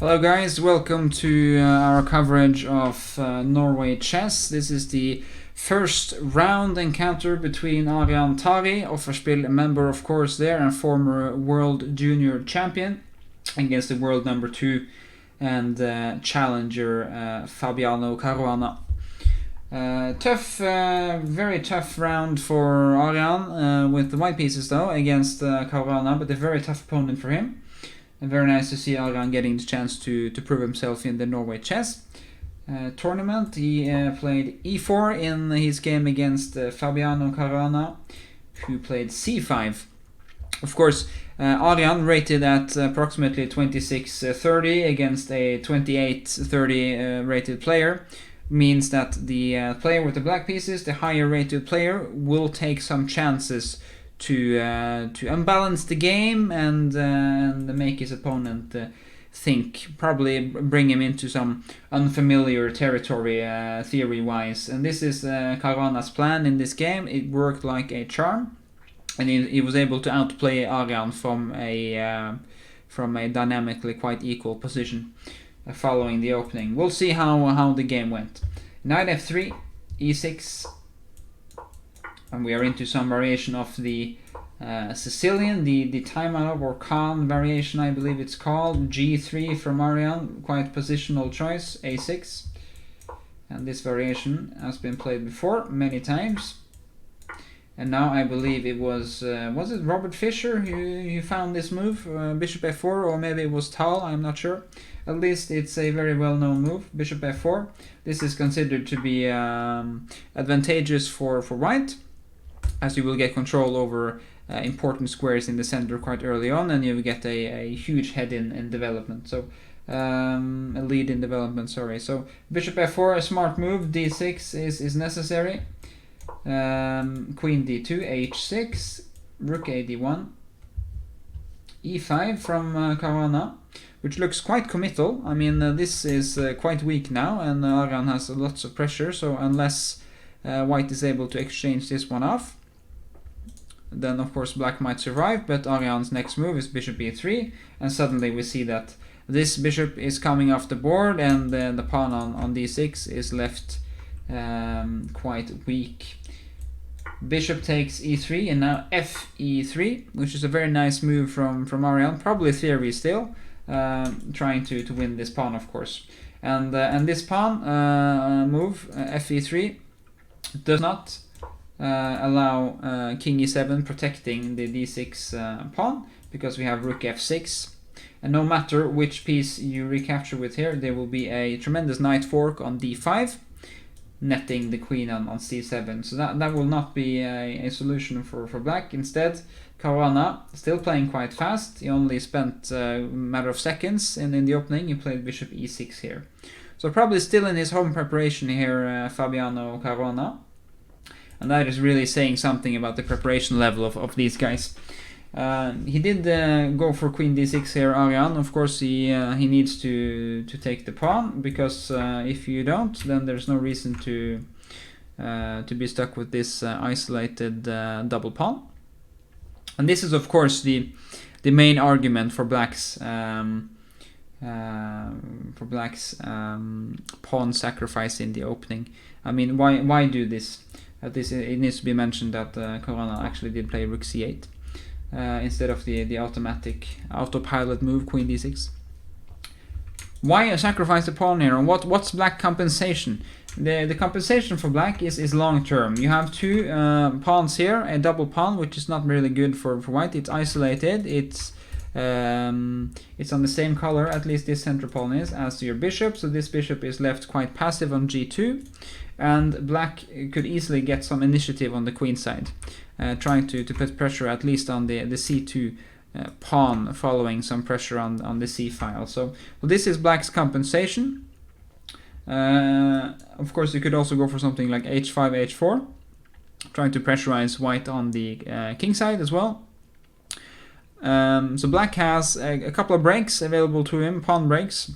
Hello guys, welcome to our coverage of Norway chess. This is the first round encounter between Aryan Tari, Offerspiel member of course there and former world junior champion, against the world number 2 and challenger Fabiano Caruana. Very tough round for Aryan with the white pieces though against Caruana, but a very tough opponent for him. And very nice to see Aryan getting the chance to prove himself in the Norway chess tournament. He played e4 in his game against Fabiano Caruana, who played c5. Of course, Aryan rated at approximately 26-30 against a 28-30 rated player, means that the player with the black pieces, the higher rated player, will take some chances to unbalance the game and make his opponent think, probably bring him into some unfamiliar territory theory-wise. And this is Caruana's plan in this game. It worked like a charm, and he was able to outplay Aryan from a dynamically quite equal position following the opening. We'll see how the game went. Knight f3, e6. And we are into some variation of the Sicilian, the Taimanov or Khan variation, I believe it's called. G3 from Aryan, quite positional choice, A6. And this variation has been played before many times. And now I believe it was it Robert Fischer who found this move, Bishop f4, or maybe it was Tal, I'm not sure. At least it's a very well-known move, Bishop f4. This is considered to be advantageous for white, as you will get control over important squares in the center quite early on, and you will get a huge head in development. So a lead in development, sorry. So Bishop f4, a smart move. D6 is necessary. Queen d2, h6, rook a d1, e5 from Caruana, which looks quite committal. I mean, this is quite weak now, and Aryan has lots of pressure, so unless white is able to exchange this one off, then of course black might survive. But Aryan's next move is bishop e3, and suddenly we see that this bishop is coming off the board, and the pawn on d6 is left quite weak. Bishop takes e3, and now fe3, which is a very nice move from Aryan, probably theory still, trying to win this pawn of course. And this pawn move, fe3, does not allow king e7 protecting the d6 pawn, because we have rook f6, and no matter which piece you recapture with here, there will be a tremendous knight fork on d5, netting the queen on c7. So that will not be a solution for black. Instead, Caruana, still playing quite fast, he only spent a matter of seconds in the opening. He played bishop e6 here. So probably still in his home preparation here, Fabiano Caruana. And that is really saying something about the preparation level of these guys. He did go for queen d6 here, Aryan. Of course, he needs to take the pawn, because if you don't, then there's no reason to be stuck with this isolated double pawn. And this is, of course, the main argument for black's pawn sacrifice in the opening. I mean, why do this? It needs to be mentioned that Caruana actually did play rook c8 instead of the autopilot move queen d6. Why sacrifice the pawn here? And what's black compensation? The compensation for black is long term. You have two pawns here, a double pawn, which is not really good for white. It's isolated. It's on the same color, at least this center pawn is, as your bishop. So this bishop is left quite passive on g2. And black could easily get some initiative on the queen side, trying to put pressure at least on the c2 pawn, following some pressure on the c file. So well, this is black's compensation. Of course, you could also go for something like h5, h4, trying to pressurize white on the king side as well. So black has a couple of breaks available to him, pawn breaks.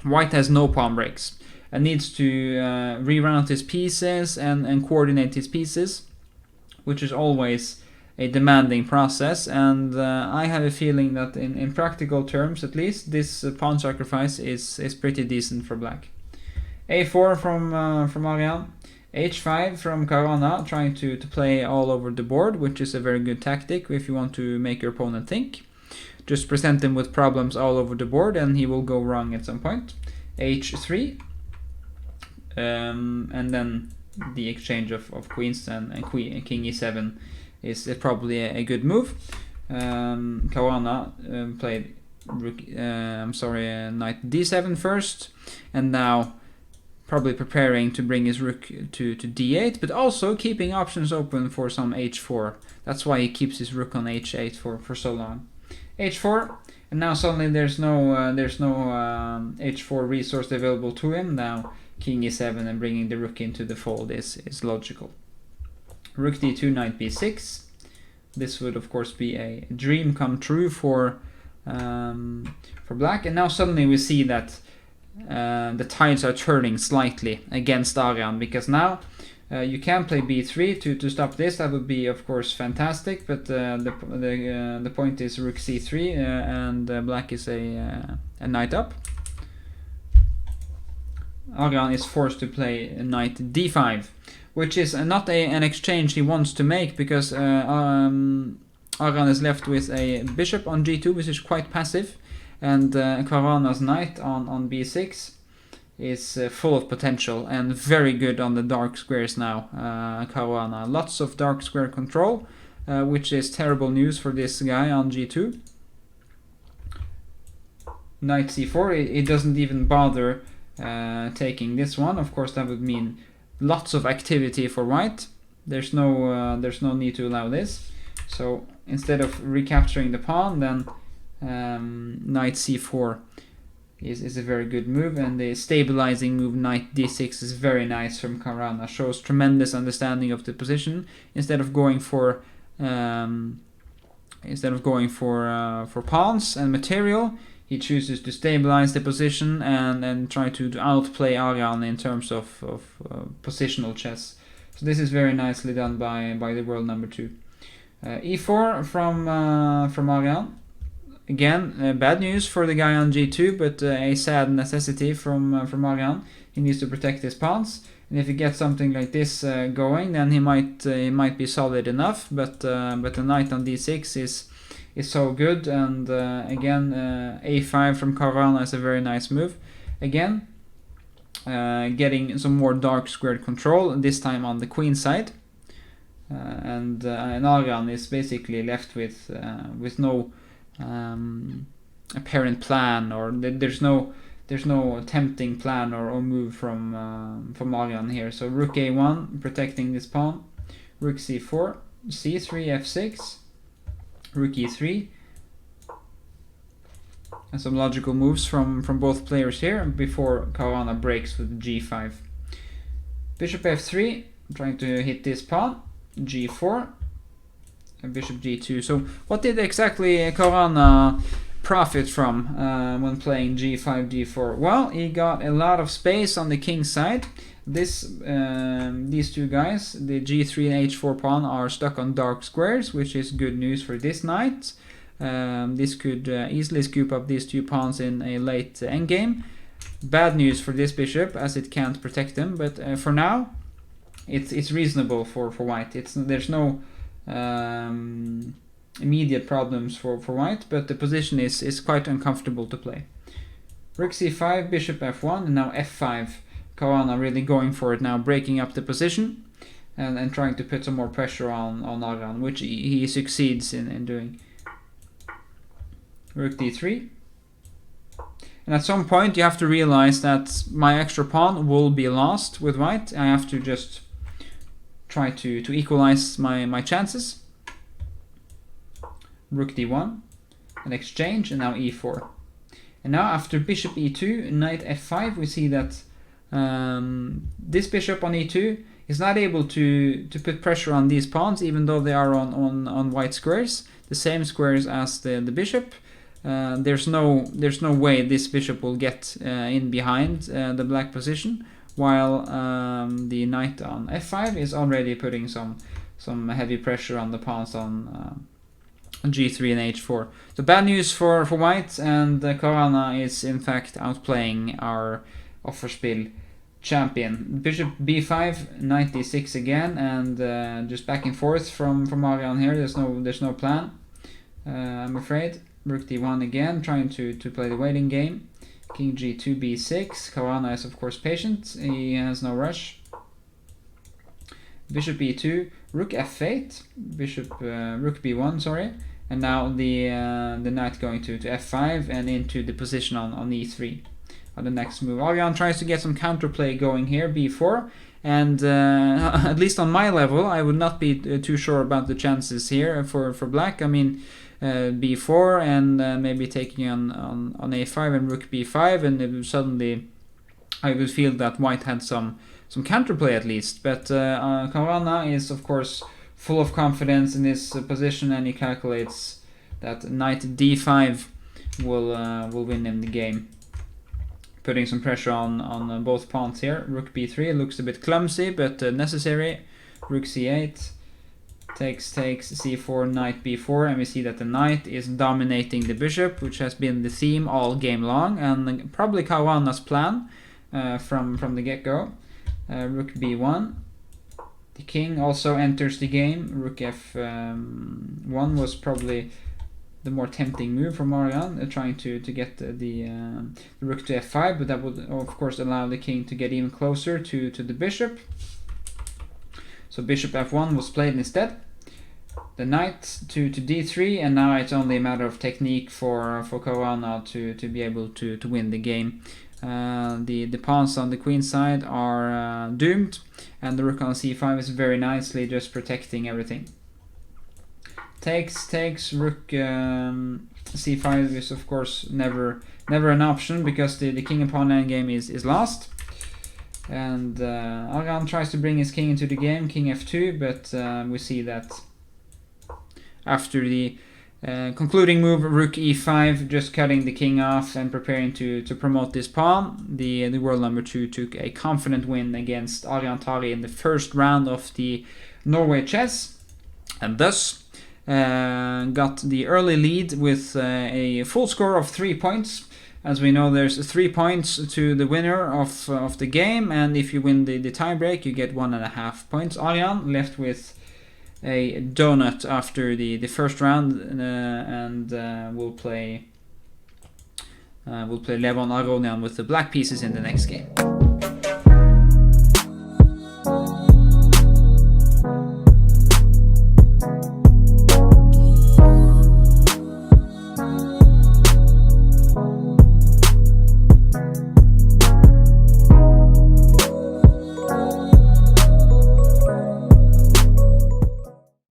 White has no pawn breaks, and needs to reroute his pieces and coordinate his pieces, which is always demanding process, and I have a feeling that in practical terms at least, this pawn sacrifice is pretty decent for black. A4 from Aryan, H5 from Caruana, trying to play all over the board, which is a very good tactic if you want to make your opponent think. Just present him with problems all over the board and he will go wrong at some point. H3, and then the exchange of queens and king e7 is probably a good move. Caruana played knight d7 first, and now probably preparing to bring his rook to d8, but also keeping options open for some h4. That's why he keeps his rook on h8 for so long. H4, and now suddenly there's no h4 resource available to him. Now king e7 and bringing the rook into the fold is logical. Rook d2, knight b6. This would of course be a dream come true for black, and now suddenly we see that the tides are turning slightly against Aryan, because now you can play b3 to stop this. That would be of course fantastic, but the point is rook c3, and black is a knight up. Aryan is forced to play knight d5, which is not an exchange he wants to make, because Aryan is left with a bishop on g2, which is quite passive, and Caruana's knight on b6 is full of potential and very good on the dark squares now. Caruana, lots of dark square control, which is terrible news for this guy on g2. Knight c4, it doesn't even bother taking this one. Of course that would mean lots of activity for white. There's no need to allow this. So instead of recapturing the pawn, then knight c4 is a very good move, and the stabilizing move knight d6 is very nice from Caruana. Shows tremendous understanding of the position. Instead of going for pawns and material, he chooses to stabilize the position and try to outplay Aryan in terms of positional chess. So this is very nicely done by the world number 2. E4 from Aryan. Again, bad news for the guy on g2, but a sad necessity from Aryan. He needs to protect his pawns, and if he gets something like this going, then he might be solid enough. But the knight on d6 is so good, and again, a5 from Caruana is a very nice move. Again, getting some more dark squared control, this time on the queen side, and Aryan is basically left with no apparent plan, or there's no tempting plan or move from Aryan here. So rook a1 protecting this pawn, rook c4, c3, f6, rook e3, and some logical moves from both players here before Caruana breaks with g5. Bishop f3, trying to hit this pawn, g4, and bishop g2. So what did exactly Caruana profit from when playing g5, d4? Well, he got a lot of space on the king side. These two guys, the g3 and h4 pawn, are stuck on dark squares, which is good news for this knight. This could easily scoop up these two pawns in a late endgame. Bad news for this bishop, as it can't protect them, but for now it's reasonable for white. There's no immediate problems for white, but the position is quite uncomfortable to play. Rook c5, bishop f1, and now f5. Caruana really going for it now, breaking up the position and trying to put some more pressure on Aryan, which he succeeds in doing. Rook d3. And at some point you have to realize that my extra pawn will be lost with white. I have to just try to equalize my chances. Rook d1, an exchange, and now e4. And now after bishop e2, knight f5, we see that this bishop on e2 is not able to put pressure on these pawns, even though they are on white squares, the same squares as the bishop. There's no way this bishop will get in behind the black position, while the knight on f5 is already putting some some heavy pressure on the pawns on g3 and h4. So bad news for white, and Caruana is in fact outplaying our offerspiel champion. Bishop b5, knight d6 again, and just back and forth from Aryan here. There's no plan, I'm afraid. Rook d1 again, trying to play the waiting game. King g2, b6. Caruana is of course patient. He has no rush. Bishop e2, rook f8, rook b1, sorry, and now the knight going to f5 and into the position on e3. On the next move, Aryan tries to get some counterplay going here, b4, and at least on my level, I would not be too sure about the chances here for black. I mean, b4 and maybe taking on a5 and rook b5, and suddenly I would feel that white had some counterplay at least. But Caruana is of course full of confidence in his position, and he calculates that knight d5 will win him the game, putting some pressure on both pawns here. Rook b3, it looks a bit clumsy but necessary. Rook c8, takes c4, knight b4, and we see that the knight is dominating the bishop, which has been the theme all game long, and probably Caruana's plan from the get-go. Rook b1. The king also enters the game. Rook f1 was probably the more tempting move from Aryan, trying to get the rook to f5, but that would of course allow the king to get even closer to the bishop. So bishop f1 was played instead. The knight to d3, and now it's only a matter of technique for Caruana to be able to win the game. The pawns on the queen side are doomed, and the rook on c5 is very nicely just protecting everything. Takes rook c5 is of course never an option, because the king and pawn endgame is lost. And Aryan tries to bring his king into the game, king f2, but we see that after the concluding move, rook e5, just cutting the king off and preparing to promote this pawn, the world number 2 took a confident win against Aryan Tari in the first round of the Norway chess, and thus got the early lead with a full score of 3 points. As we know, there's 3 points to the winner of the game, and if you win the tiebreak, you get 1.5 points. Aryan left with a donut after the first round, and we'll play Levon Aronian with the black pieces in the next game.